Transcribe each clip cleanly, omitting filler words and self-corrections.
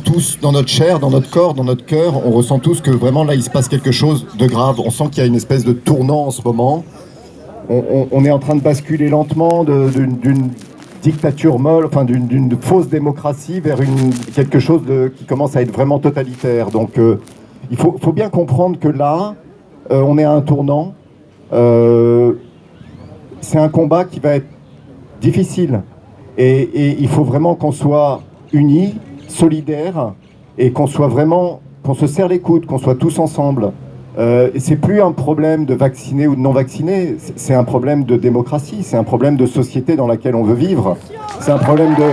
Tous dans notre chair, dans notre corps, dans notre cœur, on ressent tous que vraiment là il se passe quelque chose de grave. On sent qu'il y a une espèce de tournant en ce moment. On est en train de basculer lentement d'une dictature molle, enfin d'une fausse démocratie vers quelque chose qui commence à être vraiment totalitaire. Donc il faut bien comprendre que là, on est à un tournant. C'est un combat qui va être difficile. Et il faut vraiment qu'on soit unis, solidaires, et qu'on se serre les coudes, qu'on soit tous ensemble. Et c'est plus un problème de vaccinés ou de non vaccinés, c'est un problème de démocratie, c'est un problème de société dans laquelle on veut vivre. C'est un problème de...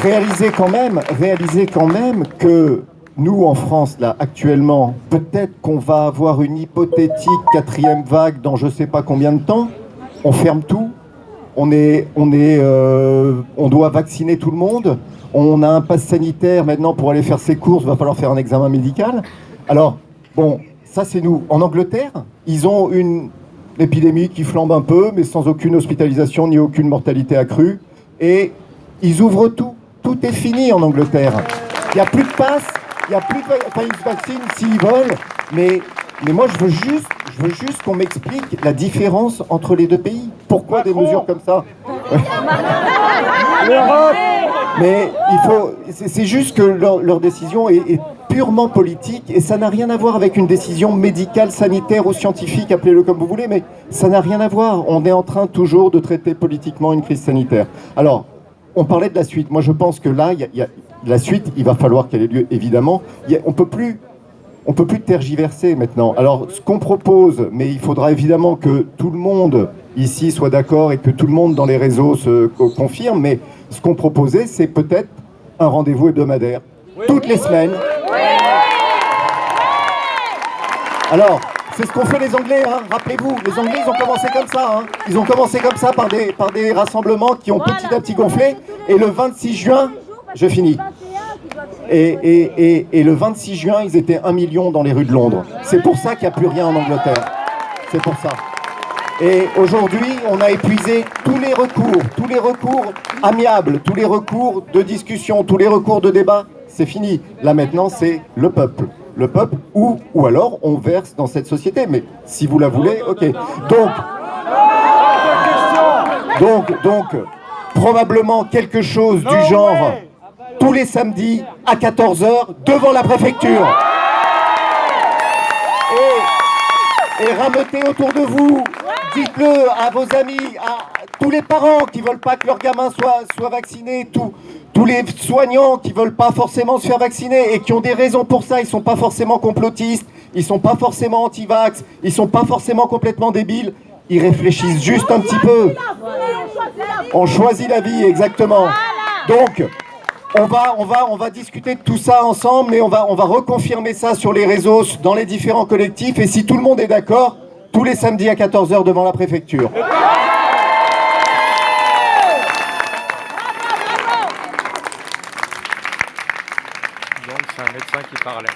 Réalisez quand même que nous, en France, là, actuellement, peut-être qu'on va avoir une hypothétique 4e vague dans je sais pas combien de temps. On ferme tout. On doit vacciner tout le monde. On a un pass sanitaire maintenant pour aller faire ses courses. Il va falloir faire un examen médical. Alors, bon, ça c'est nous. En Angleterre, ils ont une épidémie qui flambe un peu, mais sans aucune hospitalisation ni aucune mortalité accrue. Et ils ouvrent tout. Tout est fini en Angleterre. Il n'y a plus de passe. Il y a plus de... Enfin, ils se vaccinent s'ils veulent, mais moi, je veux juste qu'on m'explique la différence entre les deux pays. Pourquoi des mesures comme ça? Mais c'est juste que leur décision est purement politique et ça n'a rien à voir avec une décision médicale, sanitaire ou scientifique, appelez-le comme vous voulez, mais ça n'a rien à voir. On est en train toujours de traiter politiquement une crise sanitaire. Alors, on parlait de la suite. Moi, je pense que là, la suite, il va falloir qu'elle ait lieu, évidemment. On peut plus tergiverser maintenant. Alors, ce qu'on propose, mais il faudra évidemment que tout le monde ici soit d'accord et que tout le monde dans les réseaux se confirme, mais ce qu'on proposait, c'est peut-être un rendez-vous hebdomadaire, toutes les semaines. Alors, c'est ce qu'ont fait les Anglais, hein. Rappelez-vous, les Anglais, ils ont commencé comme ça. Hein. Ils ont commencé comme ça par des rassemblements qui ont petit à petit gonflé. Et le 26 juin, je finis. Et le 26 juin, ils étaient 1 million dans les rues de Londres. C'est pour ça qu'il n'y a plus rien en Angleterre. C'est pour ça. Et aujourd'hui, on a épuisé tous les recours amiables, tous les recours de discussion, tous les recours de débat. C'est fini. Là maintenant, c'est le peuple. Le peuple, ou alors on verse dans cette société. Mais si vous la voulez, ok. Donc, probablement quelque chose du genre tous les samedis à 14h devant la préfecture. Et rameutez autour de vous, dites-le à vos amis, à tous les parents qui veulent pas que leurs gamins soient vaccinés, tous les soignants qui veulent pas forcément se faire vacciner et qui ont des raisons pour ça. Ils sont pas forcément complotistes, ils sont pas forcément anti-vax, ils sont pas forcément complètement débiles. Ils réfléchissent juste un petit peu. On choisit la vie, exactement. Donc, on va discuter de tout ça ensemble, mais on va reconfirmer ça sur les réseaux, dans les différents collectifs. Et si tout le monde est d'accord, tous les samedis à 14h devant la préfecture. Donc c'est un médecin qui parlait.